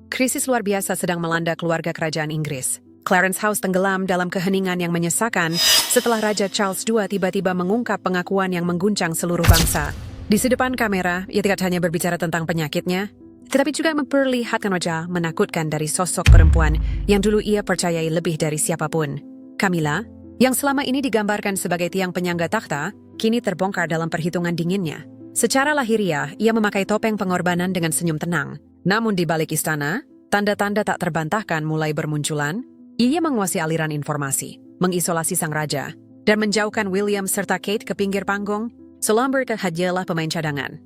Krisis luar biasa sedang melanda keluarga kerajaan Inggris. Clarence House tenggelam dalam keheningan yang menyesakan setelah Raja Charles II tiba-tiba mengungkap pengakuan yang mengguncang seluruh bangsa. Di depan kamera, ia tidak hanya berbicara tentang penyakitnya, tetapi juga memperlihatkan wajah menakutkan dari sosok perempuan yang dulu ia percayai lebih dari siapapun. Camilla, yang selama ini digambarkan sebagai tiang penyangga takhta, kini terbongkar dalam perhitungan dinginnya. Secara lahiriah, ia memakai topeng pengorbanan dengan senyum tenang. Namun di balik istana, tanda-tanda tak terbantahkan mulai bermunculan. Ia menguasai aliran informasi, mengisolasi sang raja, dan menjauhkan William serta Kate ke pinggir panggung, selamber hadiahlah pemain cadangan.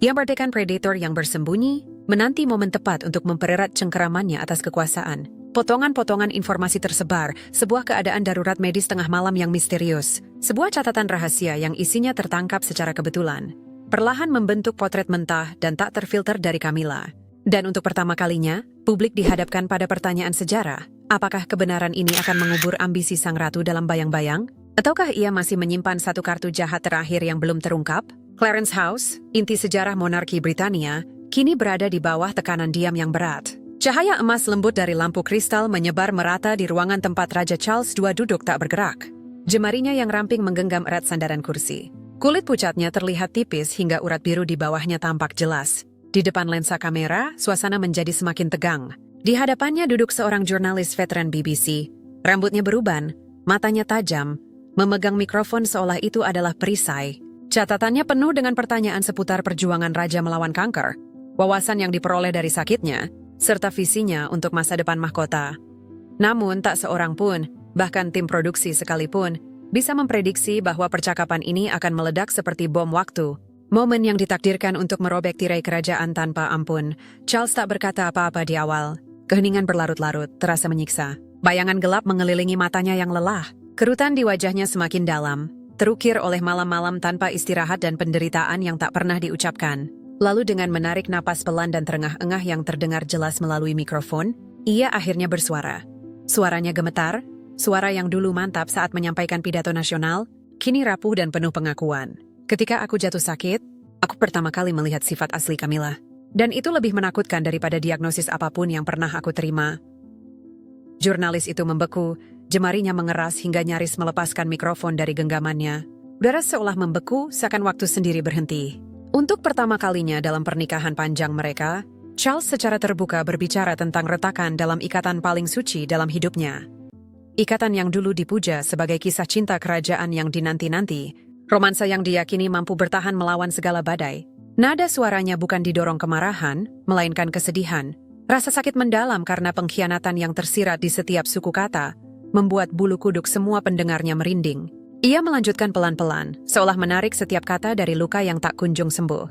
Ia bagaikan predator yang bersembunyi, menanti momen tepat untuk mempererat cengkeramannya atas kekuasaan. Potongan-potongan informasi tersebar, sebuah keadaan darurat medis tengah malam yang misterius, sebuah catatan rahasia yang isinya tertangkap secara kebetulan, perlahan membentuk potret mentah dan tak terfilter dari Camilla. Dan untuk pertama kalinya, publik dihadapkan pada pertanyaan sejarah. Apakah kebenaran ini akan mengubur ambisi sang ratu dalam bayang-bayang? Ataukah ia masih menyimpan satu kartu jahat terakhir yang belum terungkap? Clarence House, inti sejarah monarki Britania, kini berada di bawah tekanan diam yang berat. Cahaya emas lembut dari lampu kristal menyebar merata di ruangan tempat Raja Charles II duduk tak bergerak. Jemarinya yang ramping menggenggam erat sandaran kursi. Kulit pucatnya terlihat tipis hingga urat biru di bawahnya tampak jelas. Di depan lensa kamera, suasana menjadi semakin tegang. Di hadapannya duduk seorang jurnalis veteran BBC. Rambutnya beruban, matanya tajam, memegang mikrofon seolah itu adalah perisai. Catatannya penuh dengan pertanyaan seputar perjuangan raja melawan kanker, wawasan yang diperoleh dari sakitnya, serta visinya untuk masa depan mahkota. Namun tak seorang pun, bahkan tim produksi sekalipun, bisa memprediksi bahwa percakapan ini akan meledak seperti bom waktu. Momen yang ditakdirkan untuk merobek tirai kerajaan tanpa ampun. Charles tak berkata apa-apa di awal. Keheningan berlarut-larut, terasa menyiksa. Bayangan gelap mengelilingi matanya yang lelah. Kerutan di wajahnya semakin dalam, terukir oleh malam-malam tanpa istirahat dan penderitaan yang tak pernah diucapkan. Lalu dengan menarik napas pelan dan terengah-engah yang terdengar jelas melalui mikrofon, ia akhirnya bersuara. Suaranya gemetar, suara yang dulu mantap saat menyampaikan pidato nasional, kini rapuh dan penuh pengakuan. Ketika aku jatuh sakit, aku pertama kali melihat sifat asli Camilla. Dan itu lebih menakutkan daripada diagnosis apapun yang pernah aku terima. Jurnalis itu membeku, jemarinya mengeras hingga nyaris melepaskan mikrofon dari genggamannya. Udara seolah membeku, seakan waktu sendiri berhenti. Untuk pertama kalinya dalam pernikahan panjang mereka, Charles secara terbuka berbicara tentang retakan dalam ikatan paling suci dalam hidupnya. Ikatan yang dulu dipuja sebagai kisah cinta kerajaan yang dinanti-nanti, romansa yang diyakini mampu bertahan melawan segala badai. Nada suaranya bukan didorong kemarahan, melainkan kesedihan. Rasa sakit mendalam karena pengkhianatan yang tersirat di setiap suku kata, membuat bulu kuduk semua pendengarnya merinding. Ia melanjutkan pelan-pelan, seolah menarik setiap kata dari luka yang tak kunjung sembuh.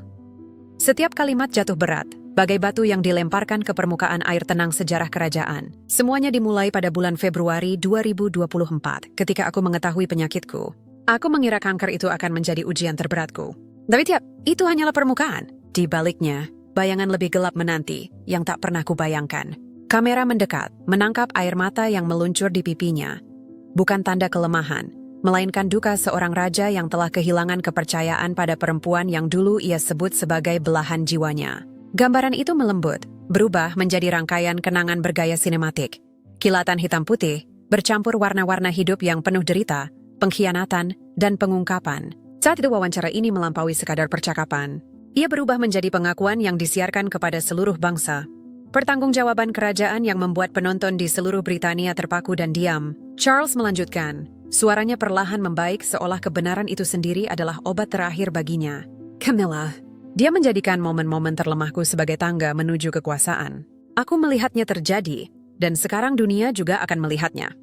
Setiap kalimat jatuh berat, bagai batu yang dilemparkan ke permukaan air tenang sejarah kerajaan. Semuanya dimulai pada bulan Februari 2024, ketika aku mengetahui penyakitku. Aku mengira kanker itu akan menjadi ujian terberatku. Tapi itu hanyalah permukaan. Di baliknya, bayangan lebih gelap menanti, yang tak pernah kubayangkan. Kamera mendekat, menangkap air mata yang meluncur di pipinya. Bukan tanda kelemahan, melainkan duka seorang raja yang telah kehilangan kepercayaan pada perempuan yang dulu ia sebut sebagai belahan jiwanya. Gambaran itu melembut, berubah menjadi rangkaian kenangan bergaya sinematik. Kilatan hitam putih, bercampur warna-warna hidup yang penuh derita, pengkhianatan, dan pengungkapan. Saat itu wawancara ini melampaui sekadar percakapan. Ia berubah menjadi pengakuan yang disiarkan kepada seluruh bangsa. Pertanggungjawaban kerajaan yang membuat penonton di seluruh Britania terpaku dan diam. Charles melanjutkan, suaranya perlahan membaik seolah kebenaran itu sendiri adalah obat terakhir baginya. Camilla, dia menjadikan momen-momen terlemahku sebagai tangga menuju kekuasaan. Aku melihatnya terjadi, dan sekarang dunia juga akan melihatnya.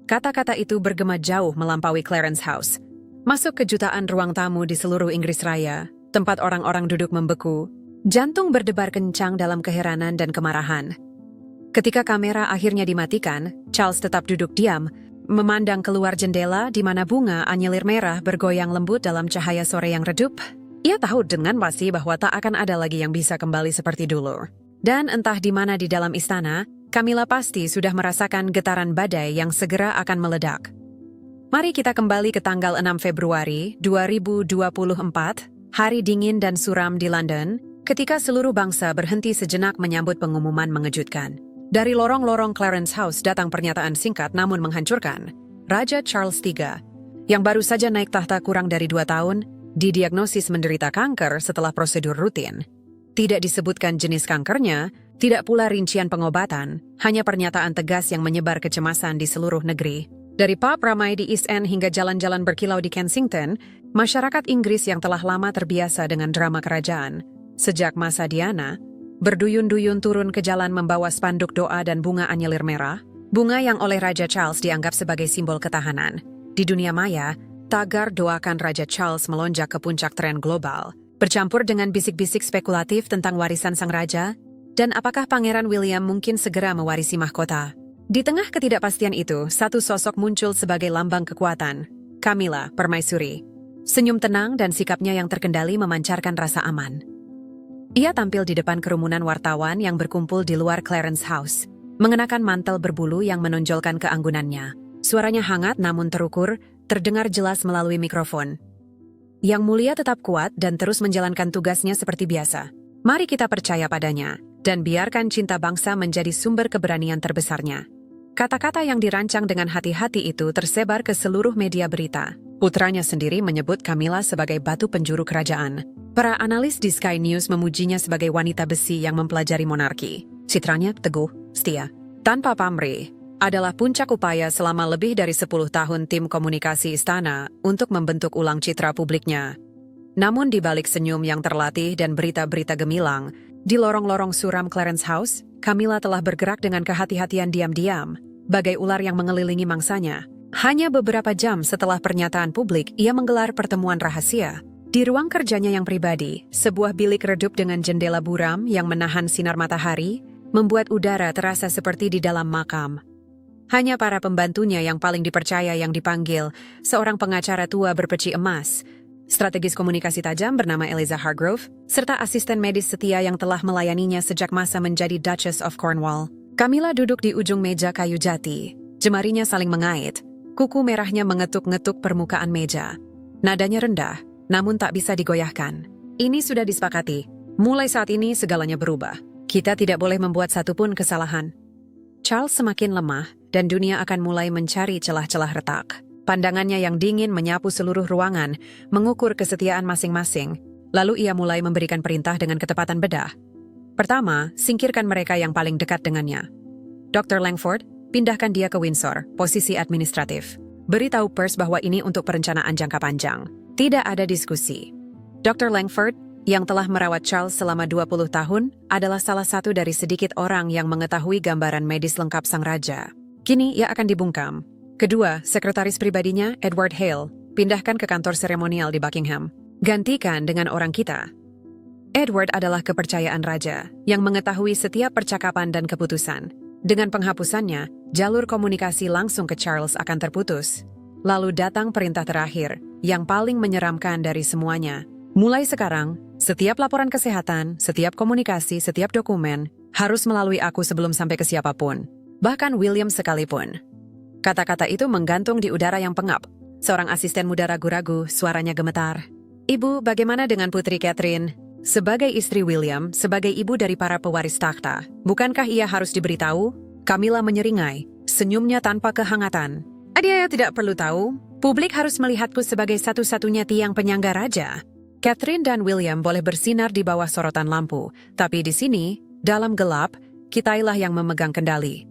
Kata-kata itu bergema jauh melampaui Clarence House. Masuk ke jutaan ruang tamu di seluruh Inggris Raya, tempat orang-orang duduk membeku, jantung berdebar kencang dalam keheranan dan kemarahan. Ketika kamera akhirnya dimatikan, Charles tetap duduk diam, memandang keluar jendela di mana bunga anyelir merah bergoyang lembut dalam cahaya sore yang redup. Ia tahu dengan pasti bahwa tak akan ada lagi yang bisa kembali seperti dulu. Dan entah di mana di dalam istana, Camilla pasti sudah merasakan getaran badai yang segera akan meledak. Mari kita kembali ke tanggal 6 Februari 2024, hari dingin dan suram di London, Ketika seluruh bangsa berhenti sejenak menyambut pengumuman mengejutkan, dari lorong-lorong Clarence House datang pernyataan singkat namun menghancurkan. Raja Charles III, yang baru saja naik tahta kurang dari 2 tahun, didiagnosis menderita kanker setelah prosedur rutin. Tidak disebutkan jenis kankernya, tidak pula rincian pengobatan, hanya pernyataan tegas yang menyebar kecemasan di seluruh negeri. Dari pub ramai di East End hingga jalan-jalan berkilau di Kensington, masyarakat Inggris yang telah lama terbiasa dengan drama kerajaan, sejak masa Diana, berduyun-duyun turun ke jalan membawa spanduk doa dan bunga anyelir merah, bunga yang oleh Raja Charles dianggap sebagai simbol ketahanan. Di dunia maya, tagar doakan Raja Charles melonjak ke puncak tren global, bercampur dengan bisik-bisik spekulatif tentang warisan sang raja, dan apakah Pangeran William mungkin segera mewarisi mahkota. Di tengah ketidakpastian itu, satu sosok muncul sebagai lambang kekuatan, Camilla, permaisuri. Senyum tenang dan sikapnya yang terkendali memancarkan rasa aman. Ia tampil di depan kerumunan wartawan yang berkumpul di luar Clarence House, mengenakan mantel berbulu yang menonjolkan keanggunannya. Suaranya hangat namun terukur, terdengar jelas melalui mikrofon. Yang Mulia tetap kuat dan terus menjalankan tugasnya seperti biasa. Mari kita percaya padanya, dan biarkan cinta bangsa menjadi sumber keberanian terbesarnya. Kata-kata yang dirancang dengan hati-hati itu tersebar ke seluruh media berita. Putranya sendiri menyebut Camilla sebagai batu penjuru kerajaan. Para analis di Sky News memujinya sebagai wanita besi yang mempelajari monarki. Citranya teguh, setia, tanpa pamrih, adalah puncak upaya selama lebih dari 10 tahun tim komunikasi istana untuk membentuk ulang citra publiknya. Namun di balik senyum yang terlatih dan berita-berita gemilang, di lorong-lorong suram Clarence House, Camilla telah bergerak dengan kehati-hatian diam-diam, bagai ular yang mengelilingi mangsanya. Hanya beberapa jam setelah pernyataan publik, ia menggelar pertemuan rahasia. Di ruang kerjanya yang pribadi, sebuah bilik redup dengan jendela buram yang menahan sinar matahari, membuat udara terasa seperti di dalam makam. Hanya para pembantunya yang paling dipercaya yang dipanggil, seorang pengacara tua berpeci emas, strategis komunikasi tajam bernama Eliza Hargrove, serta asisten medis setia yang telah melayaninya sejak masa menjadi Duchess of Cornwall. Camilla duduk di ujung meja kayu jati, jemarinya saling mengait, kuku merahnya mengetuk-ngetuk permukaan meja. Nadanya rendah, namun tak bisa digoyahkan. Ini sudah disepakati. Mulai saat ini segalanya berubah. Kita tidak boleh membuat satupun kesalahan. Charles semakin lemah, dan dunia akan mulai mencari celah-celah retak. Pandangannya yang dingin menyapu seluruh ruangan, mengukur kesetiaan masing-masing. Lalu ia mulai memberikan perintah dengan ketepatan bedah. Pertama, singkirkan mereka yang paling dekat dengannya. Dr. Langford, pindahkan dia ke Windsor, posisi administratif. Beritahu Percy bahwa ini untuk perencanaan jangka panjang. Tidak ada diskusi. Dr. Langford, yang telah merawat Charles selama 20 tahun, adalah salah satu dari sedikit orang yang mengetahui gambaran medis lengkap sang raja. Kini ia akan dibungkam. Kedua, sekretaris pribadinya, Edward Hale, pindahkan ke kantor seremonial di Buckingham. Gantikan dengan orang kita. Edward adalah kepercayaan raja, yang mengetahui setiap percakapan dan keputusan. Dengan penghapusannya, jalur komunikasi langsung ke Charles akan terputus. Lalu datang perintah terakhir, yang paling menyeramkan dari semuanya. Mulai sekarang, setiap laporan kesehatan, setiap komunikasi, setiap dokumen, harus melalui aku sebelum sampai ke siapapun. Bahkan William sekalipun. Kata-kata itu menggantung di udara yang pengap. Seorang asisten muda ragu-ragu, suaranya gemetar. Ibu, bagaimana dengan Putri Catherine? Sebagai istri William, sebagai ibu dari para pewaris takhta, bukankah ia harus diberitahu? Camilla menyeringai, senyumnya tanpa kehangatan. Dia tidak perlu tahu. Publik harus melihatku sebagai satu-satunya tiang penyangga raja. Catherine dan William boleh bersinar di bawah sorotan lampu, tapi di sini, dalam gelap, kitailah yang memegang kendali.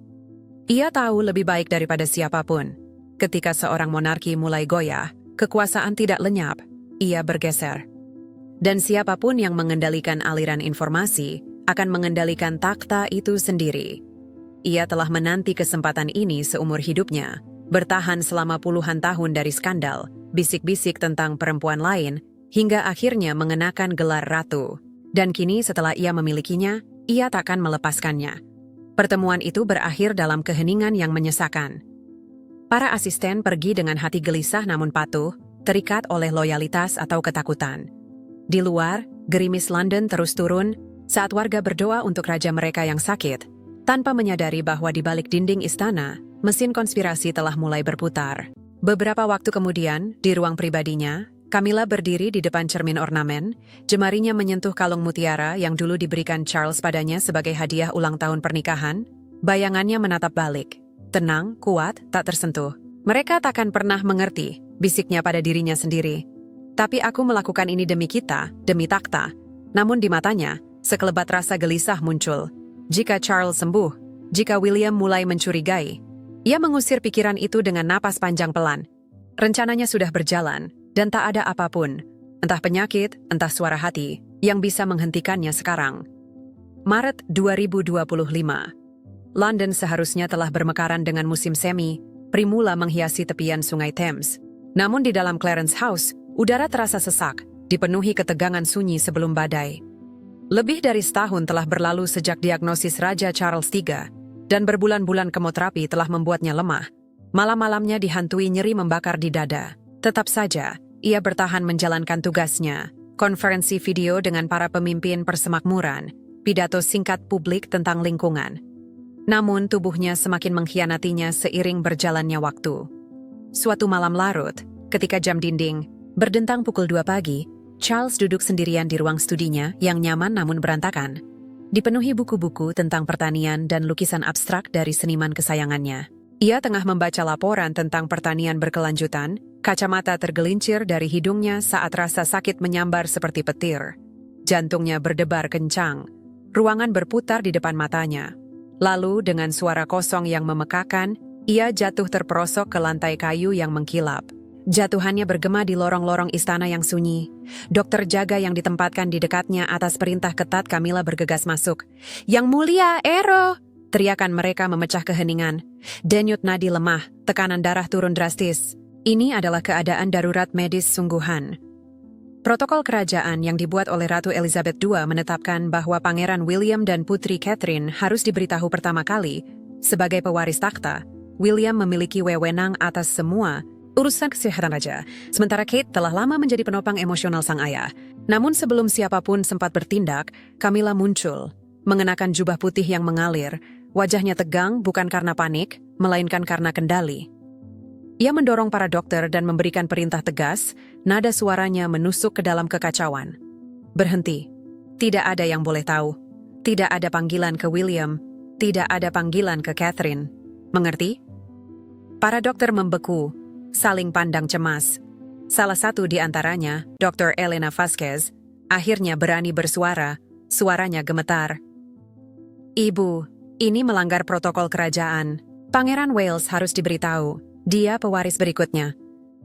Ia tahu lebih baik daripada siapapun. Ketika seorang monarki mulai goyah, kekuasaan tidak lenyap, ia bergeser. Dan siapapun yang mengendalikan aliran informasi akan mengendalikan takhta itu sendiri. Ia telah menanti kesempatan ini seumur hidupnya, bertahan selama puluhan tahun dari skandal, bisik-bisik tentang perempuan lain, hingga akhirnya mengenakan gelar ratu. Dan kini setelah ia memilikinya, ia takkan melepaskannya. Pertemuan itu berakhir dalam keheningan yang menyesakan. Para asisten pergi dengan hati gelisah namun patuh, terikat oleh loyalitas atau ketakutan. Di luar, gerimis London terus turun saat warga berdoa untuk raja mereka yang sakit, tanpa menyadari bahwa di balik dinding istana, mesin konspirasi telah mulai berputar. Beberapa waktu kemudian, di ruang pribadinya, Camilla berdiri di depan cermin ornamen, jemarinya menyentuh kalung mutiara yang dulu diberikan Charles padanya sebagai hadiah ulang tahun pernikahan. Bayangannya menatap balik. Tenang, kuat, tak tersentuh. Mereka takkan pernah mengerti, bisiknya pada dirinya sendiri. Tapi aku melakukan ini demi kita, demi takhta. Namun di matanya, sekelebat rasa gelisah muncul. Jika Charles sembuh, jika William mulai mencurigai, ia mengusir pikiran itu dengan napas panjang pelan. Rencananya sudah berjalan, dan tak ada apapun, entah penyakit, entah suara hati, yang bisa menghentikannya sekarang. Maret 2025. London seharusnya telah bermekaran dengan musim semi, primula menghiasi tepian sungai Thames. Namun di dalam Clarence House, udara terasa sesak, dipenuhi ketegangan sunyi sebelum badai. Lebih dari setahun telah berlalu sejak diagnosis Raja Charles III, dan berbulan-bulan kemoterapi telah membuatnya lemah. Malam-malamnya dihantui nyeri membakar di dada. Tetap saja, ia bertahan menjalankan tugasnya. Konferensi video dengan para pemimpin persemakmuran, pidato singkat publik tentang lingkungan. Namun tubuhnya semakin mengkhianatinya seiring berjalannya waktu. Suatu malam larut, ketika jam dinding berdentang pukul 2 pagi, Charles duduk sendirian di ruang studinya yang nyaman namun berantakan. Dipenuhi buku-buku tentang pertanian dan lukisan abstrak dari seniman kesayangannya. Ia tengah membaca laporan tentang pertanian berkelanjutan, kacamata tergelincir dari hidungnya saat rasa sakit menyambar seperti petir. Jantungnya berdebar kencang, ruangan berputar di depan matanya. Lalu dengan suara kosong yang memekakan, ia jatuh terperosok ke lantai kayu yang mengkilap. Jatuhannya bergema di lorong-lorong istana yang sunyi. Dokter jaga yang ditempatkan di dekatnya atas perintah ketat Camilla bergegas masuk. "Yang mulia, Ero!" Teriakan mereka memecah keheningan. Denyut nadi lemah, tekanan darah turun drastis. Ini adalah keadaan darurat medis sungguhan. Protokol kerajaan yang dibuat oleh Ratu Elizabeth II menetapkan bahwa Pangeran William dan Putri Catherine harus diberitahu pertama kali. Sebagai pewaris takhta, William memiliki wewenang atas semua urusan kesehatan raja, sementara Kate telah lama menjadi penopang emosional sang ayah. Namun sebelum siapapun sempat bertindak, Camilla muncul, mengenakan jubah putih yang mengalir. Wajahnya tegang bukan karena panik, melainkan karena kendali. Ia mendorong para dokter dan memberikan perintah tegas, nada suaranya menusuk ke dalam kekacauan. "Berhenti. Tidak ada yang boleh tahu. Tidak ada panggilan ke William. Tidak ada panggilan ke Catherine. Mengerti?" Para dokter membeku, saling pandang cemas. Salah satu di antaranya, Dr. Elena Vasquez, akhirnya berani bersuara, suaranya gemetar. "Ibu, ini melanggar protokol kerajaan. Pangeran Wales harus diberitahu. Dia pewaris berikutnya."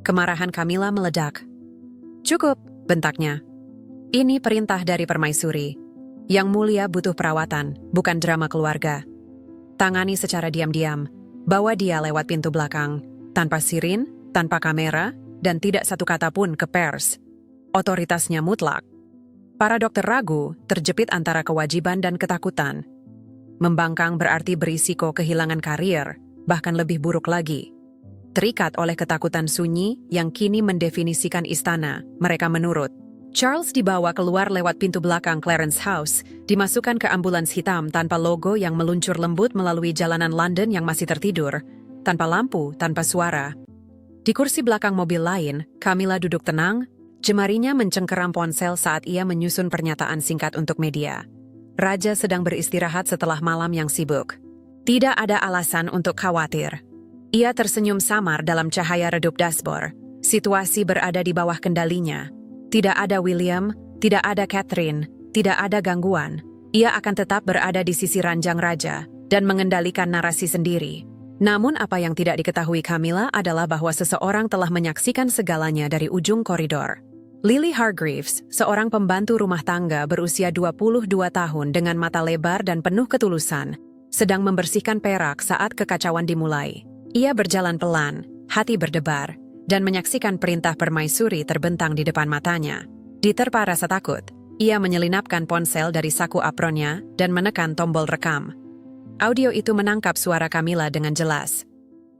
Kemarahan Camilla meledak. "Cukup," bentaknya. "Ini perintah dari permaisuri. Yang mulia butuh perawatan, bukan drama keluarga. Tangani secara diam-diam. Bawa dia lewat pintu belakang. Tanpa sirin, tanpa kamera, dan tidak satu kata pun ke pers. Otoritasnya mutlak." Para dokter ragu, terjepit antara kewajiban dan ketakutan. Membangkang berarti berisiko kehilangan karir, bahkan lebih buruk lagi. Terikat oleh ketakutan sunyi yang kini mendefinisikan istana, mereka menurut. Charles dibawa keluar lewat pintu belakang Clarence House, dimasukkan ke ambulans hitam tanpa logo yang meluncur lembut melalui jalanan London yang masih tertidur, tanpa lampu, tanpa suara. Di kursi belakang mobil lain, Camilla duduk tenang, jemarinya mencengkeram ponsel saat ia menyusun pernyataan singkat untuk media. Raja sedang beristirahat setelah malam yang sibuk. Tidak ada alasan untuk khawatir. Ia tersenyum samar dalam cahaya redup dashboard. Situasi berada di bawah kendalinya. Tidak ada William, tidak ada Catherine, tidak ada gangguan. Ia akan tetap berada di sisi ranjang raja dan mengendalikan narasi sendiri. Namun apa yang tidak diketahui Camilla adalah bahwa seseorang telah menyaksikan segalanya dari ujung koridor. Lily Hargreaves, seorang pembantu rumah tangga berusia 22 tahun dengan mata lebar dan penuh ketulusan, sedang membersihkan perak saat kekacauan dimulai. Ia berjalan pelan, hati berdebar, dan menyaksikan perintah permaisuri terbentang di depan matanya. Diterpa rasa takut, ia menyelinapkan ponsel dari saku apronnya dan menekan tombol rekam. Audio itu menangkap suara Camilla dengan jelas.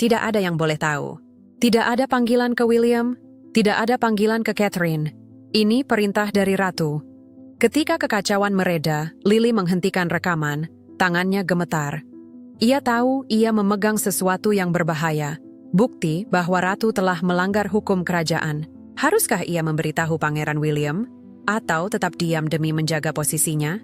Tidak ada yang boleh tahu. Tidak ada panggilan ke William, tidak ada panggilan ke Catherine. Ini perintah dari Ratu. Ketika kekacauan mereda, Lily menghentikan rekaman, tangannya gemetar. Ia tahu ia memegang sesuatu yang berbahaya. Bukti bahwa Ratu telah melanggar hukum kerajaan. Haruskah ia memberitahu Pangeran William? Atau tetap diam demi menjaga posisinya?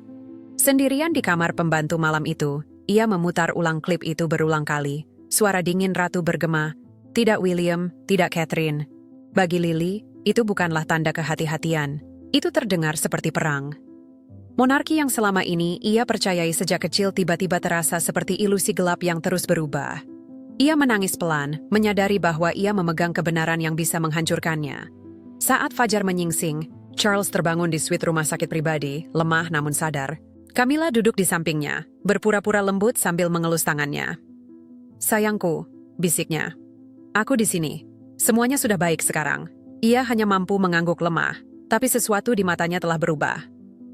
Sendirian di kamar pembantu malam itu, ia memutar ulang klip itu berulang kali. Suara dingin ratu bergema, "Tidak William, tidak Catherine." Bagi Lily, itu bukanlah tanda kehati-hatian. Itu terdengar seperti perang. Monarki yang selama ini ia percayai sejak kecil tiba-tiba terasa seperti ilusi gelap yang terus berubah. Ia menangis pelan, menyadari bahwa ia memegang kebenaran yang bisa menghancurkannya. Saat fajar menyingsing, Charles terbangun di suite rumah sakit pribadi, lemah namun sadar. Camilla duduk di sampingnya, berpura-pura lembut sambil mengelus tangannya. "Sayangku," bisiknya. "Aku di sini. Semuanya sudah baik sekarang." Ia hanya mampu mengangguk lemah, tapi sesuatu di matanya telah berubah.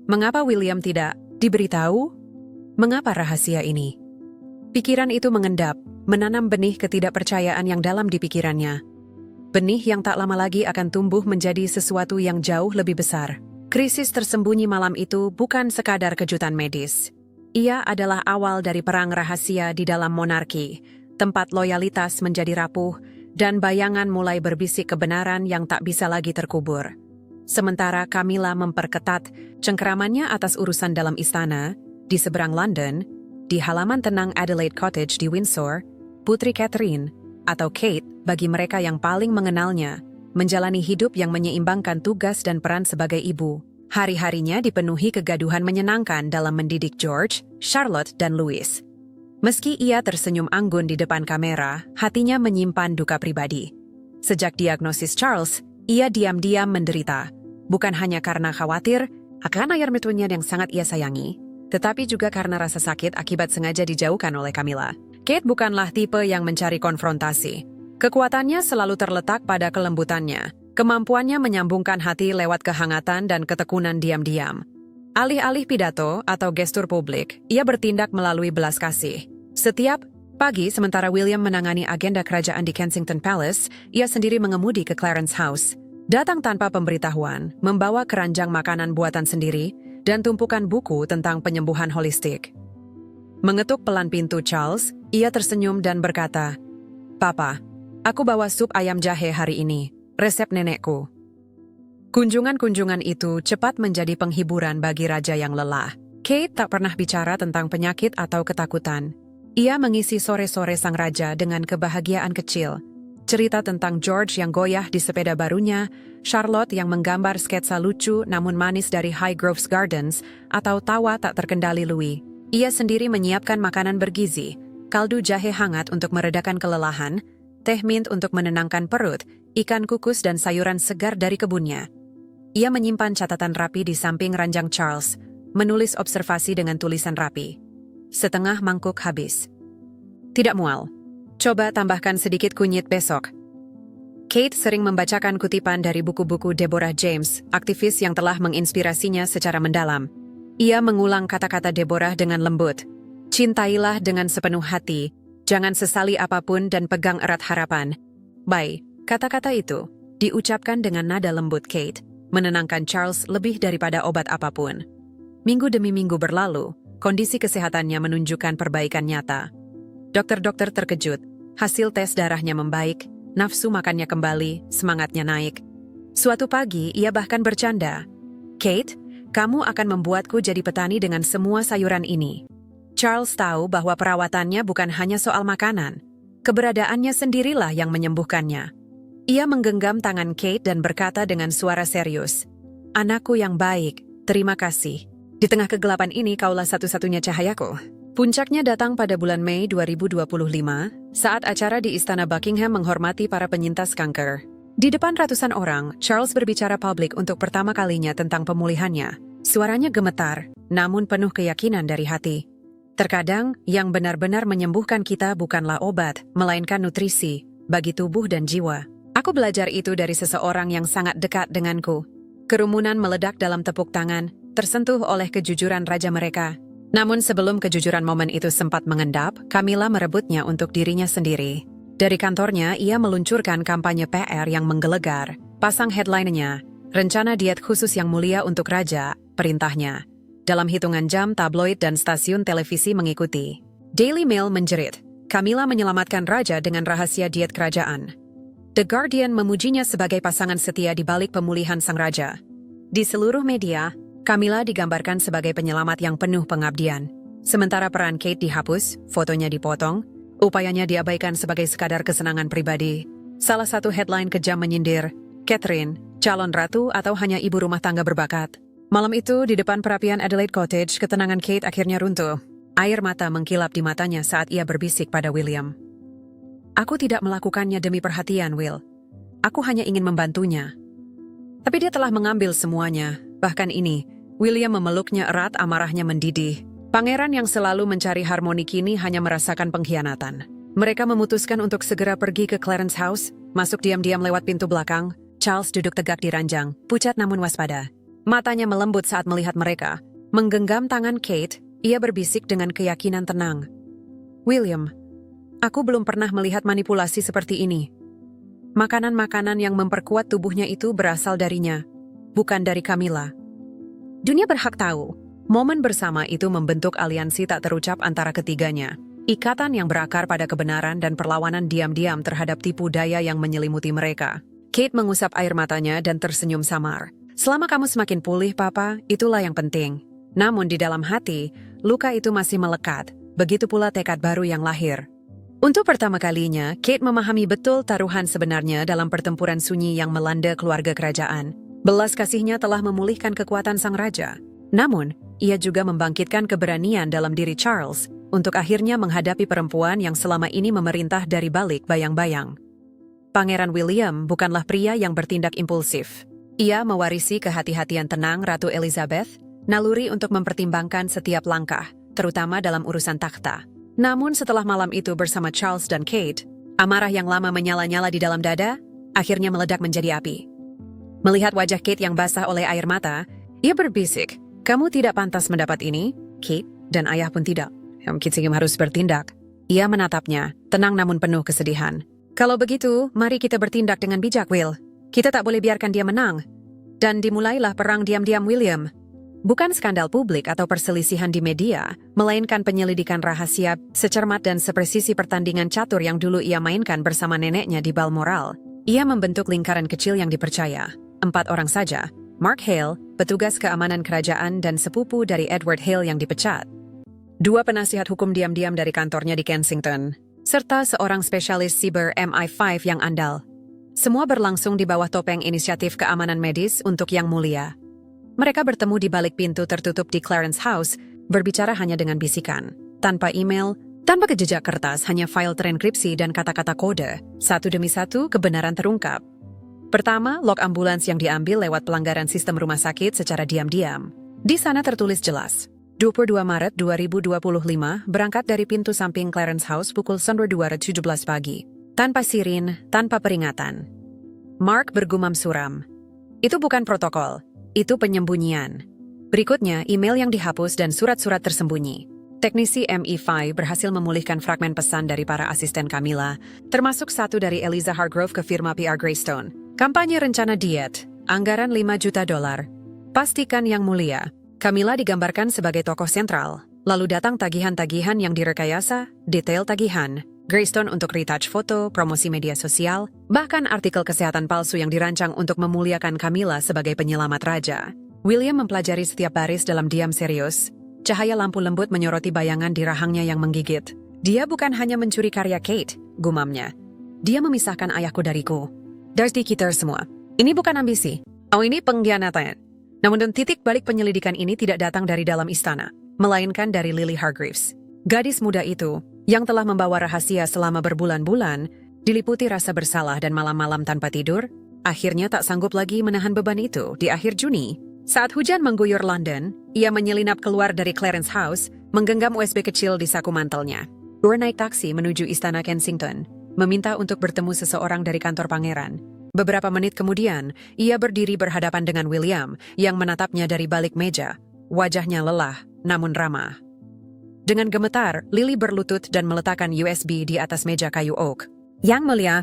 Mengapa William tidak diberitahu? Mengapa rahasia ini? Pikiran itu mengendap, menanam benih ketidakpercayaan yang dalam di pikirannya. Benih yang tak lama lagi akan tumbuh menjadi sesuatu yang jauh lebih besar. Krisis tersembunyi malam itu bukan sekadar kejutan medis. Ia adalah awal dari perang rahasia di dalam monarki, tempat loyalitas menjadi rapuh, dan bayangan mulai berbisik kebenaran yang tak bisa lagi terkubur. Sementara Camilla memperketat cengkeramannya atas urusan dalam istana, di seberang London, di halaman tenang Adelaide Cottage di Windsor, Putri Catherine, atau Kate bagi mereka yang paling mengenalnya, menjalani hidup yang menyeimbangkan tugas dan peran sebagai ibu. Hari-harinya dipenuhi kegaduhan menyenangkan dalam mendidik George, Charlotte, dan Louis. Meski ia tersenyum anggun di depan kamera, hatinya menyimpan duka pribadi. Sejak diagnosis Charles, ia diam-diam menderita. Bukan hanya karena khawatir akan ayah mertuanya yang sangat ia sayangi, tetapi juga karena rasa sakit akibat sengaja dijauhkan oleh Camilla. Kate bukanlah tipe yang mencari konfrontasi. Kekuatannya selalu terletak pada kelembutannya, kemampuannya menyambungkan hati lewat kehangatan dan ketekunan diam-diam. Alih-alih pidato atau gestur publik, ia bertindak melalui belas kasih. Setiap pagi, sementara William menangani agenda kerajaan di Kensington Palace, ia sendiri mengemudi ke Clarence House. Datang tanpa pemberitahuan, membawa keranjang makanan buatan sendiri, dan tumpukan buku tentang penyembuhan holistik. Mengetuk pelan pintu Charles, ia tersenyum dan berkata, "Papa, aku bawa sup ayam jahe hari ini, resep nenekku." Kunjungan-kunjungan itu cepat menjadi penghiburan bagi raja yang lelah. Kate tak pernah bicara tentang penyakit atau ketakutan. Ia mengisi sore-sore sang raja dengan kebahagiaan kecil. Cerita tentang George yang goyah di sepeda barunya, Charlotte yang menggambar sketsa lucu namun manis dari Highgroves Gardens, atau tawa tak terkendali Louis. Ia sendiri menyiapkan makanan bergizi, kaldu jahe hangat untuk meredakan kelelahan, teh mint untuk menenangkan perut, ikan kukus dan sayuran segar dari kebunnya. Ia menyimpan catatan rapi di samping ranjang Charles, menulis observasi dengan tulisan rapi. Setengah mangkuk habis. Tidak mual. Coba tambahkan sedikit kunyit besok. Kate sering membacakan kutipan dari buku-buku Deborah James, aktivis yang telah menginspirasinya secara mendalam. Ia mengulang kata-kata Deborah dengan lembut. "Cintailah dengan sepenuh hati, jangan sesali apapun dan pegang erat harapan." Baik, kata-kata itu diucapkan dengan nada lembut Kate, menenangkan Charles lebih daripada obat apapun. Minggu demi minggu berlalu, kondisi kesehatannya menunjukkan perbaikan nyata. Dokter-dokter terkejut, hasil tes darahnya membaik, nafsu makannya kembali, semangatnya naik. Suatu pagi, ia bahkan bercanda, "Kate, kamu akan membuatku jadi petani dengan semua sayuran ini." Charles tahu bahwa perawatannya bukan hanya soal makanan. Keberadaannya sendirilah yang menyembuhkannya. Ia menggenggam tangan Kate dan berkata dengan suara serius, "Anakku yang baik, terima kasih. Di tengah kegelapan ini kaulah satu-satunya cahayaku." Puncaknya datang pada bulan Mei 2025, saat acara di Istana Buckingham menghormati para penyintas kanker. Di depan ratusan orang, Charles berbicara publik untuk pertama kalinya tentang pemulihannya. Suaranya gemetar, namun penuh keyakinan dari hati. "Terkadang, yang benar-benar menyembuhkan kita bukanlah obat, melainkan nutrisi, bagi tubuh dan jiwa. Aku belajar itu dari seseorang yang sangat dekat denganku." Kerumunan meledak dalam tepuk tangan, tersentuh oleh kejujuran raja mereka. Namun sebelum kejujuran momen itu sempat mengendap, Camilla merebutnya untuk dirinya sendiri. Dari kantornya, ia meluncurkan kampanye PR yang menggelegar. Pasang headline-nya, "Rencana diet khusus yang mulia untuk raja, perintahnya." Dalam hitungan jam, tabloid dan stasiun televisi mengikuti. Daily Mail menjerit, "Camilla menyelamatkan raja dengan rahasia diet kerajaan." The Guardian memujinya sebagai pasangan setia di balik pemulihan sang raja. Di seluruh media, Camilla digambarkan sebagai penyelamat yang penuh pengabdian. Sementara peran Kate dihapus, fotonya dipotong, upayanya diabaikan sebagai sekadar kesenangan pribadi. Salah satu headline kejam menyindir, Catherine, calon ratu atau hanya ibu rumah tangga berbakat. Malam itu, di depan perapian Adelaide Cottage, ketenangan Kate akhirnya runtuh. Air mata mengkilap di matanya saat ia berbisik pada William. Aku tidak melakukannya demi perhatian, Will. Aku hanya ingin membantunya. Tapi dia telah mengambil semuanya. Bahkan ini, William memeluknya erat, amarahnya mendidih. Pangeran yang selalu mencari harmoni kini hanya merasakan pengkhianatan. Mereka memutuskan untuk segera pergi ke Clarence House, masuk diam-diam lewat pintu belakang. Charles duduk tegak di ranjang, pucat namun waspada. Matanya melembut saat melihat mereka. Menggenggam tangan Kate, ia berbisik dengan keyakinan tenang. William, aku belum pernah melihat manipulasi seperti ini. Makanan-makanan yang memperkuat tubuhnya itu berasal darinya, bukan dari Camilla. Dunia berhak tahu, momen bersama itu membentuk aliansi tak terucap antara ketiganya. Ikatan yang berakar pada kebenaran dan perlawanan diam-diam terhadap tipu daya yang menyelimuti mereka. Kate mengusap air matanya dan tersenyum samar. Selama kamu semakin pulih, Papa, itulah yang penting. Namun di dalam hati, luka itu masih melekat. Begitu pula tekad baru yang lahir. Untuk pertama kalinya, Kate memahami betul taruhan sebenarnya dalam pertempuran sunyi yang melanda keluarga kerajaan. Belas kasihnya telah memulihkan kekuatan sang raja. Namun, ia juga membangkitkan keberanian dalam diri Charles untuk akhirnya menghadapi perempuan yang selama ini memerintah dari balik bayang-bayang. Pangeran William bukanlah pria yang bertindak impulsif. Ia mewarisi kehati-hatian tenang Ratu Elizabeth, naluri untuk mempertimbangkan setiap langkah, terutama dalam urusan takhta. Namun setelah malam itu bersama Charles dan Kate, amarah yang lama menyala-nyala di dalam dada, akhirnya meledak menjadi api. Melihat wajah Kate yang basah oleh air mata, ia berbisik, "Kamu tidak pantas mendapat ini, Kate, dan ayah pun tidak. Kate harus bertindak." Ia menatapnya, tenang namun penuh kesedihan. "Kalau begitu, mari kita bertindak dengan bijak, Will. Kita tak boleh biarkan dia menang." Dan dimulailah perang diam-diam William. Bukan skandal publik atau perselisihan di media, melainkan penyelidikan rahasia, secermat dan sepresisi pertandingan catur yang dulu ia mainkan bersama neneknya di Balmoral. Ia membentuk lingkaran kecil yang dipercaya. 4 orang saja, Mark Hale, petugas keamanan kerajaan dan sepupu dari Edward Hale yang dipecat. 2 penasihat hukum diam-diam dari kantornya di Kensington, serta seorang spesialis siber MI5 yang andal. Semua berlangsung di bawah topeng inisiatif keamanan medis untuk Yang Mulia. Mereka bertemu di balik pintu tertutup di Clarence House, berbicara hanya dengan bisikan. Tanpa email, tanpa jejak kertas, hanya file terenkripsi dan kata-kata kode. Satu demi satu, kebenaran terungkap. Pertama, log ambulans yang diambil lewat pelanggaran sistem rumah sakit secara diam-diam. Di sana tertulis jelas, 22 Maret 2025, berangkat dari pintu samping Clarence House pukul 2:17 pagi. Tanpa sirin, tanpa peringatan. Mark bergumam suram. Itu bukan protokol. Itu penyembunyian. Berikutnya, email yang dihapus dan surat-surat tersembunyi. Teknisi MI5 berhasil memulihkan fragmen pesan dari para asisten Camilla, termasuk satu dari Eliza Hargrove ke firma PR Greystone. Kampanye rencana diet, anggaran $5 juta. Pastikan Yang Mulia. Camilla digambarkan sebagai tokoh sentral, lalu datang tagihan-tagihan yang direkayasa, detail tagihan, Greystone untuk retouch foto, promosi media sosial, bahkan artikel kesehatan palsu yang dirancang untuk memuliakan Camilla sebagai penyelamat raja. William mempelajari setiap baris dalam diam serius. Cahaya lampu lembut menyoroti bayangan di rahangnya yang menggigit. Dia bukan hanya mencuri karya Kate, gumamnya. Dia memisahkan ayahku dariku. Dari kita semua. Ini bukan ambisi. Oh, ini pengkhianatan. Namun titik balik penyelidikan ini tidak datang dari dalam istana, melainkan dari Lily Hargreaves. Gadis muda itu, yang telah membawa rahasia selama berbulan-bulan, diliputi rasa bersalah dan malam-malam tanpa tidur, akhirnya tak sanggup lagi menahan beban itu. Di akhir Juni, saat hujan mengguyur London, ia menyelinap keluar dari Clarence House, menggenggam USB kecil di saku mantelnya. Dia naik taksi menuju istana Kensington, meminta untuk bertemu seseorang dari kantor pangeran. Beberapa menit kemudian, ia berdiri berhadapan dengan William, yang menatapnya dari balik meja. Wajahnya lelah, namun ramah. Dengan gemetar, Lily berlutut dan meletakkan USB di atas meja kayu oak. "Yang Mulia,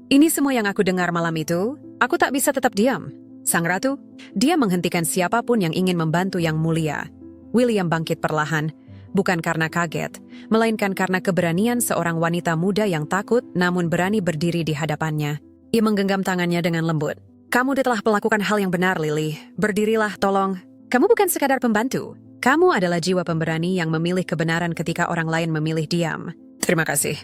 ini semua yang aku dengar malam itu, aku tak bisa tetap diam. Sang Ratu." Dia menghentikan siapapun yang ingin membantu Yang Mulia. William bangkit perlahan, bukan karena kaget, melainkan karena keberanian seorang wanita muda yang takut namun berani berdiri di hadapannya. Ia menggenggam tangannya dengan lembut. Kamu telah melakukan hal yang benar, Lily. Berdirilah, tolong. Kamu bukan sekadar pembantu. Kamu adalah jiwa pemberani yang memilih kebenaran ketika orang lain memilih diam. Terima kasih.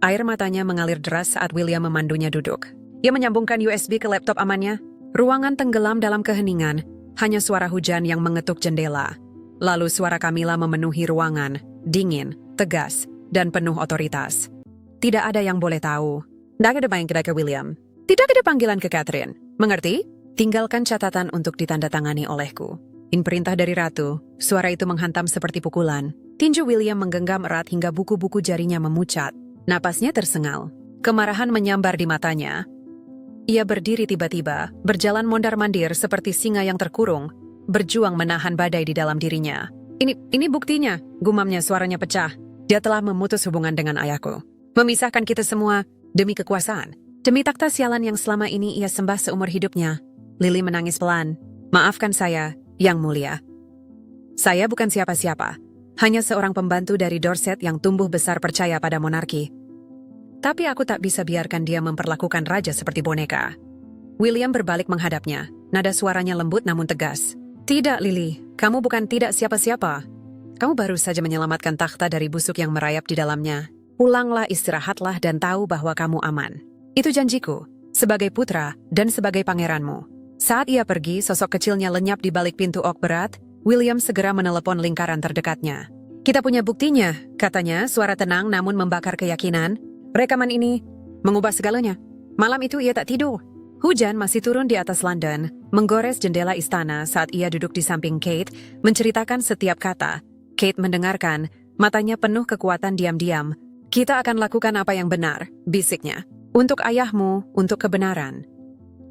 Air matanya mengalir deras saat William memandunya duduk. Ia menyambungkan USB ke laptop amannya. Ruangan tenggelam dalam keheningan, hanya suara hujan yang mengetuk jendela. Lalu suara Camilla memenuhi ruangan, dingin, tegas, dan penuh otoritas. Tidak ada yang boleh tahu. Tidak ada panggilan ke William. Tidak ada panggilan ke Catherine. Mengerti? Tinggalkan catatan untuk ditandatangani olehku. In perintah dari Ratu, suara itu menghantam seperti pukulan. Tinju William menggenggam erat hingga buku-buku jarinya memucat. Napasnya tersengal. Kemarahan menyambar di matanya. Ia berdiri tiba-tiba, berjalan mondar-mandir seperti singa yang terkurung, berjuang menahan badai di dalam dirinya. Ini buktinya, gumamnya, suaranya pecah. Dia telah memutus hubungan dengan ayahku. Memisahkan kita semua demi kekuasaan. Demi takhta sialan yang selama ini ia sembah seumur hidupnya. Lily menangis pelan. Maafkan saya, Yang Mulia. Saya bukan siapa-siapa. Hanya seorang pembantu dari Dorset yang tumbuh besar percaya pada monarki. Tapi aku tak bisa biarkan dia memperlakukan raja seperti boneka. William berbalik menghadapnya. Nada suaranya lembut namun tegas. Tidak, Lily. Kamu bukan tidak siapa-siapa. Kamu baru saja menyelamatkan takhta dari busuk yang merayap di dalamnya. Pulanglah, istirahatlah, dan tahu bahwa kamu aman. Itu janjiku, sebagai putra dan sebagai pangeranmu. Saat ia pergi, sosok kecilnya lenyap di balik pintu ok berat. William segera menelepon lingkaran terdekatnya. Kita punya buktinya, katanya, suara tenang namun membakar keyakinan. Rekaman ini mengubah segalanya. Malam itu ia tak tidur. Hujan masih turun di atas London, menggores jendela istana saat ia duduk di samping Kate, menceritakan setiap kata. Kate mendengarkan, matanya penuh kekuatan diam-diam. Kita akan lakukan apa yang benar, bisiknya. Untuk ayahmu, untuk kebenaran.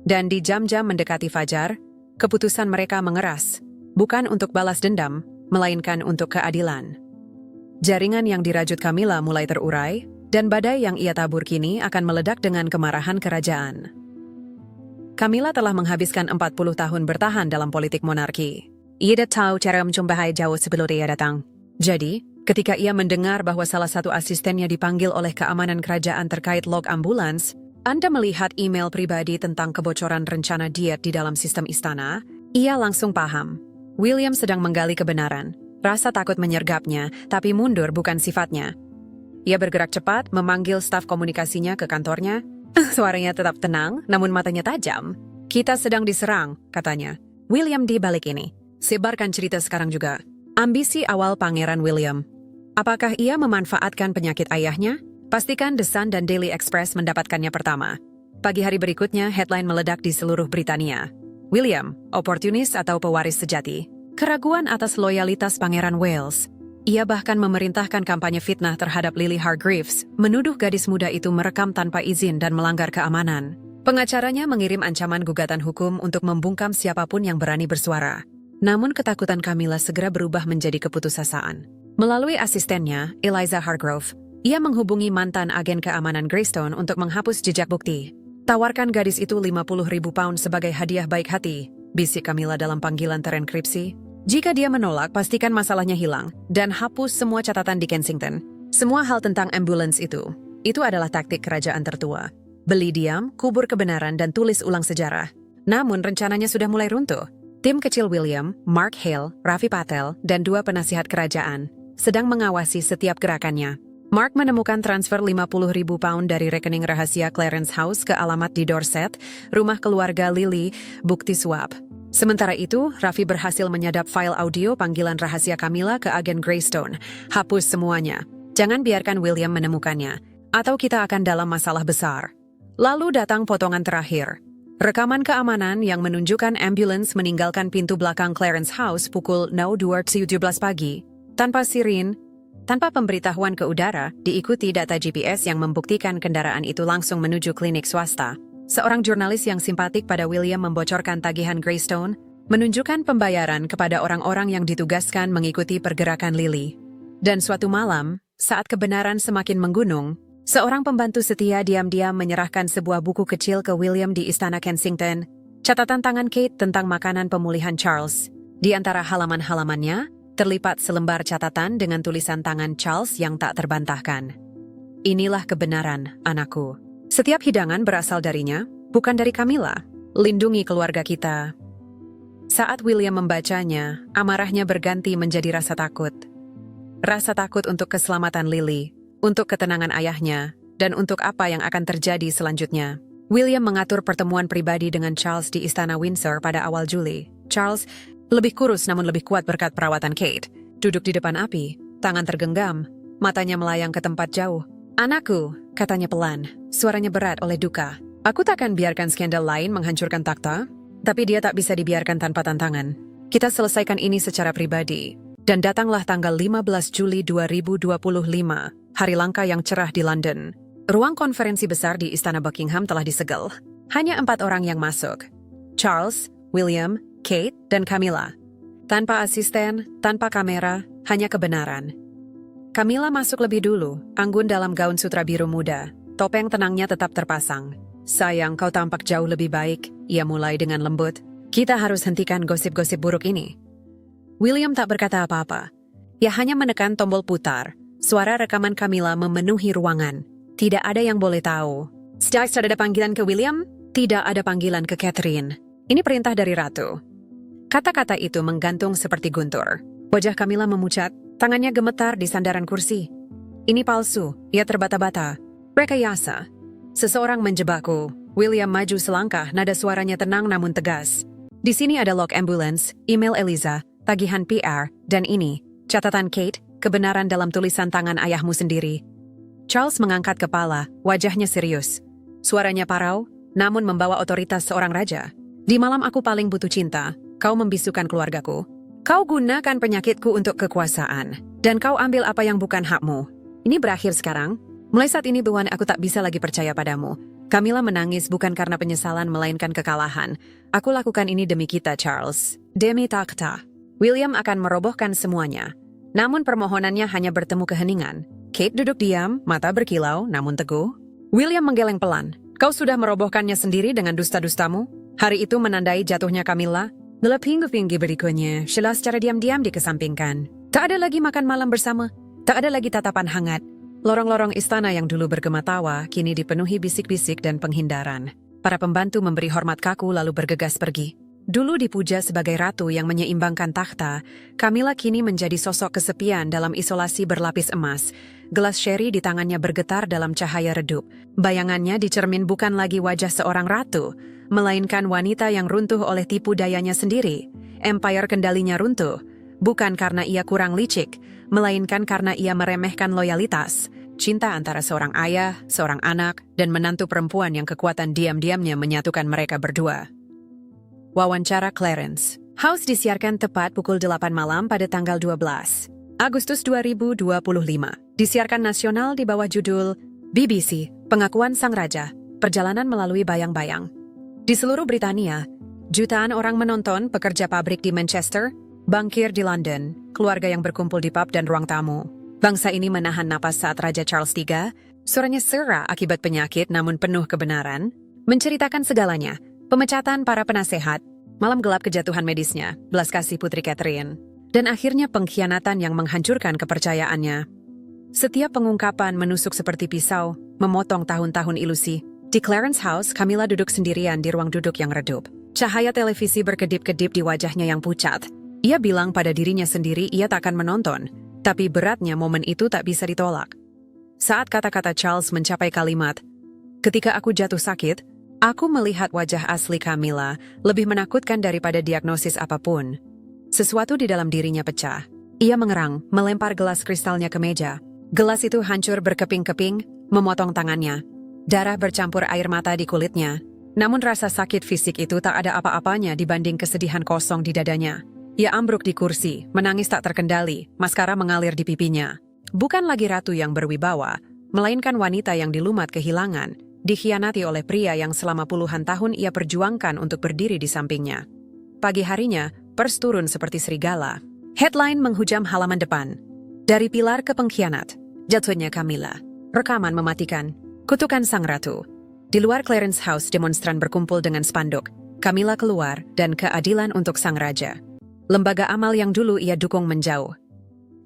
Dan di jam-jam mendekati fajar, keputusan mereka mengeras. Bukan untuk balas dendam, melainkan untuk keadilan. Jaringan yang dirajut Camilla mulai terurai, dan badai yang ia tabur kini akan meledak dengan kemarahan kerajaan. Camilla telah menghabiskan 40 tahun bertahan dalam politik monarki. Ia dah tahu cara mencumbai jauh sebelum dia datang. Jadi, ketika ia mendengar bahwa salah satu asistennya dipanggil oleh keamanan kerajaan terkait log ambulans, Anda melihat email pribadi tentang kebocoran rencana diet di dalam sistem istana, ia langsung paham. William sedang menggali kebenaran. Rasa takut menyergapnya, tapi mundur bukan sifatnya. Ia bergerak cepat, memanggil staf komunikasinya ke kantornya. Suaranya tetap tenang, namun matanya tajam. Kita sedang diserang, katanya. William di balik ini. Sebarkan cerita sekarang juga. Ambisi awal Pangeran William. Apakah ia memanfaatkan penyakit ayahnya? Pastikan The Sun dan Daily Express mendapatkannya pertama. Pagi hari berikutnya, headline meledak di seluruh Britania. William, oportunis atau pewaris sejati. Keraguan atas loyalitas Pangeran Wales. Ia bahkan memerintahkan kampanye fitnah terhadap Lily Hargreaves, menuduh gadis muda itu merekam tanpa izin dan melanggar keamanan. Pengacaranya mengirim ancaman gugatan hukum untuk membungkam siapapun yang berani bersuara. Namun ketakutan Camilla segera berubah menjadi keputusasaan. Melalui asistennya, Eliza Hargrove, ia menghubungi mantan agen keamanan Greystone untuk menghapus jejak bukti. Tawarkan gadis itu 50.000 pound sebagai hadiah baik hati, bisik Camilla dalam panggilan terenkripsi. Jika dia menolak, pastikan masalahnya hilang, dan hapus semua catatan di Kensington. Semua hal tentang ambulans itu adalah taktik kerajaan tertua. Beli diam, kubur kebenaran, dan tulis ulang sejarah. Namun rencananya sudah mulai runtuh. Tim kecil William, Mark Hale, Raffi Patel, dan 2 penasihat kerajaan sedang mengawasi setiap gerakannya. Mark menemukan transfer 50.000 pound dari rekening rahasia Clarence House ke alamat di Dorset, rumah keluarga Lily, bukti suap. Sementara itu, Raffi berhasil menyadap file audio panggilan rahasia Camilla ke agen Greystone. Hapus semuanya. Jangan biarkan William menemukannya, atau kita akan dalam masalah besar. Lalu datang potongan terakhir. Rekaman keamanan yang menunjukkan ambulans meninggalkan pintu belakang Clarence House pukul 02.17 pagi. Tanpa sirin, tanpa pemberitahuan ke udara, diikuti data GPS yang membuktikan kendaraan itu langsung menuju klinik swasta. Seorang jurnalis yang simpatik pada William membocorkan tagihan Greystone, menunjukkan pembayaran kepada orang-orang yang ditugaskan mengikuti pergerakan Lily. Dan suatu malam, saat kebenaran semakin menggunung, seorang pembantu setia diam-diam menyerahkan sebuah buku kecil ke William di Istana Kensington, catatan tangan Kate tentang makanan pemulihan Charles. Di antara halaman-halamannya, terlipat selembar catatan dengan tulisan tangan Charles yang tak terbantahkan. Inilah kebenaran, anakku. Setiap hidangan berasal darinya, bukan dari Camilla. Lindungi keluarga kita. Saat William membacanya, amarahnya berganti menjadi rasa takut. Rasa takut untuk keselamatan Lily, untuk ketenangan ayahnya, dan untuk apa yang akan terjadi selanjutnya. William mengatur pertemuan pribadi dengan Charles di Istana Windsor pada awal Juli. Charles, lebih kurus namun lebih kuat berkat perawatan Kate, duduk di depan api, tangan tergenggam, matanya melayang ke tempat jauh. "Anakku," katanya pelan, suaranya berat oleh duka. "Aku takkan biarkan skandal lain menghancurkan takhta, tapi dia tak bisa dibiarkan tanpa tantangan. Kita selesaikan ini secara pribadi." Dan datanglah tanggal 15 Juli 2025, hari langka yang cerah di London. Ruang konferensi besar di Istana Buckingham telah disegel. Hanya 4 orang yang masuk. Charles, William, Kate, dan Camilla. Tanpa asisten, tanpa kamera, hanya kebenaran. Camilla masuk lebih dulu, anggun dalam gaun sutra biru muda. Topeng tenangnya tetap terpasang. "Sayang, kau tampak jauh lebih baik," ia mulai dengan lembut. "Kita harus hentikan gosip-gosip buruk ini." William tak berkata apa-apa. Ia hanya menekan tombol putar. Suara rekaman Camilla memenuhi ruangan. Tidak ada yang boleh tahu. "Sudah ada panggilan ke William?" "Tidak ada panggilan ke Catherine. Ini perintah dari Ratu." Kata-kata itu menggantung seperti guntur. Wajah Camilla memucat, tangannya gemetar di sandaran kursi. "Ini palsu," ia terbata-bata. "Rekayasa. Seseorang menjebakku." William maju selangkah, nada suaranya tenang namun tegas. "Di sini ada log ambulans, email Eliza, tagihan PR, dan ini, catatan Kate, kebenaran dalam tulisan tangan ayahmu sendiri." Charles mengangkat kepala, wajahnya serius. Suaranya parau, namun membawa otoritas seorang raja. "Di malam aku paling butuh cinta, kau membisukan keluargaku. Kau gunakan penyakitku untuk kekuasaan, dan kau ambil apa yang bukan hakmu. Ini berakhir sekarang. Mulai saat ini, Tuhan, aku tak bisa lagi percaya padamu." Camilla menangis bukan karena penyesalan melainkan kekalahan. "Aku lakukan ini demi kita, Charles. Demi takhta." William akan merobohkan semuanya. Namun permohonannya hanya bertemu keheningan. Kate duduk diam, mata berkilau namun teguh. William menggeleng pelan. "Kau sudah merobohkannya sendiri dengan dusta-dustamu?" Hari itu menandai jatuhnya Camilla. Dalam minggu-minggu berikutnya, Sheila secara diam-diam dikesampingkan. Tak ada lagi makan malam bersama. Tak ada lagi tatapan hangat. Lorong-lorong istana yang dulu bergema tawa, kini dipenuhi bisik-bisik dan penghindaran. Para pembantu memberi hormat kaku lalu bergegas pergi. Dulu dipuja sebagai ratu yang menyeimbangkan takhta, Camilla kini menjadi sosok kesepian dalam isolasi berlapis emas. Gelas sherry di tangannya bergetar dalam cahaya redup. Bayangannya dicermin bukan lagi wajah seorang ratu, melainkan wanita yang runtuh oleh tipu dayanya sendiri. Empire kendalinya runtuh, bukan karena ia kurang licik, melainkan karena ia meremehkan loyalitas. Cinta antara seorang ayah, seorang anak, dan menantu perempuan yang kekuatan diam-diamnya menyatukan mereka berdua. Wawancara Clarence. House disiarkan tepat pukul 8 malam pada tanggal 12 Agustus 2025. Disiarkan nasional di bawah judul BBC, Pengakuan Sang Raja, Perjalanan Melalui Bayang-Bayang. Di seluruh Britania, jutaan orang menonton, pekerja pabrik di Manchester, bankir di London, keluarga yang berkumpul di pub dan ruang tamu. Bangsa ini menahan napas saat Raja Charles III, suaranya serak akibat penyakit namun penuh kebenaran, menceritakan segalanya. Pemecatan para penasehat, malam gelap kejatuhan medisnya, belas kasih Putri Catherine, dan akhirnya pengkhianatan yang menghancurkan kepercayaannya. Setiap pengungkapan menusuk seperti pisau, memotong tahun-tahun ilusi. Di Clarence House, Camilla duduk sendirian di ruang duduk yang redup. Cahaya televisi berkedip-kedip di wajahnya yang pucat. Ia bilang pada dirinya sendiri ia tak akan menonton, tapi beratnya momen itu tak bisa ditolak. Saat kata-kata Charles mencapai kalimat, "Ketika aku jatuh sakit, aku melihat wajah asli Camilla lebih menakutkan daripada diagnosis apapun." Sesuatu di dalam dirinya pecah. Ia mengerang, melempar gelas kristalnya ke meja. Gelas itu hancur berkeping-keping, memotong tangannya. Darah bercampur air mata di kulitnya. Namun rasa sakit fisik itu tak ada apa-apanya dibanding kesedihan kosong di dadanya. Ia ambruk di kursi, menangis tak terkendali, maskara mengalir di pipinya. Bukan lagi ratu yang berwibawa, melainkan wanita yang dilumat kehilangan, dikhianati oleh pria yang selama puluhan tahun ia perjuangkan untuk berdiri di sampingnya. Pagi harinya, pers turun seperti serigala. Headline menghujam halaman depan. Dari pilar ke pengkhianat, jatuhnya Camilla. Rekaman mematikan. Kutukan sang ratu. Di luar Clarence House, demonstran berkumpul dengan spanduk. Camilla keluar dan keadilan untuk sang raja. Lembaga amal yang dulu ia dukung menjauh.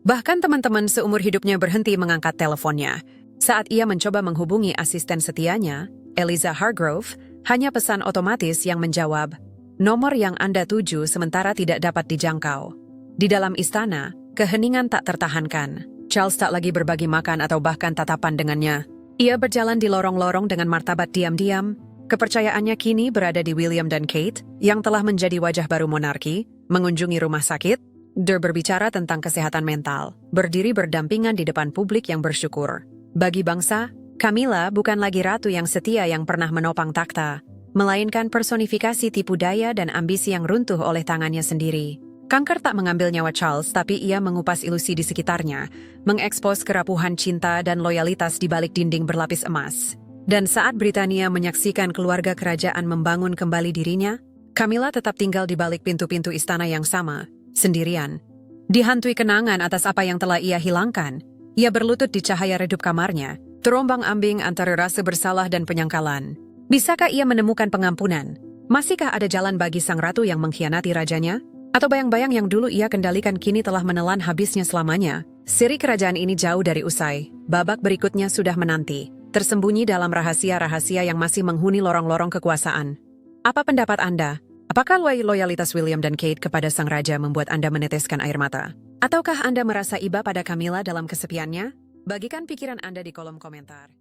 Bahkan teman-teman seumur hidupnya berhenti mengangkat teleponnya. Saat ia mencoba menghubungi asisten setianya, Eliza Hargrove, hanya pesan otomatis yang menjawab, "Nomor yang Anda tuju sementara tidak dapat dijangkau." Di dalam istana, keheningan tak tertahankan. Charles tak lagi berbagi makan atau bahkan tatapan dengannya. Ia berjalan di lorong-lorong dengan martabat diam-diam. Kepercayaannya kini berada di William dan Kate, yang telah menjadi wajah baru monarki, mengunjungi rumah sakit, berbicara tentang kesehatan mental, berdiri berdampingan di depan publik yang bersyukur. Bagi bangsa, Camilla bukan lagi ratu yang setia yang pernah menopang takhta, melainkan personifikasi tipu daya dan ambisi yang runtuh oleh tangannya sendiri. Kanker tak mengambil nyawa Charles, tapi ia mengupas ilusi di sekitarnya, mengekspos kerapuhan cinta dan loyalitas di balik dinding berlapis emas. Dan saat Britania menyaksikan keluarga kerajaan membangun kembali dirinya, Camilla tetap tinggal di balik pintu-pintu istana yang sama, sendirian. Dihantui kenangan atas apa yang telah ia hilangkan, ia berlutut di cahaya redup kamarnya, terombang-ambing antara rasa bersalah dan penyangkalan. Bisakah ia menemukan pengampunan? Masihkah ada jalan bagi sang ratu yang mengkhianati rajanya? Atau bayang-bayang yang dulu ia kendalikan kini telah menelan habisnya selamanya? Seri kerajaan ini jauh dari usai. Babak berikutnya sudah menanti, tersembunyi dalam rahasia-rahasia yang masih menghuni lorong-lorong kekuasaan. Apa pendapat Anda? Apakah loyalitas William dan Kate kepada sang raja membuat Anda meneteskan air mata? Ataukah Anda merasa iba pada Camilla dalam kesepiannya? Bagikan pikiran Anda di kolom komentar.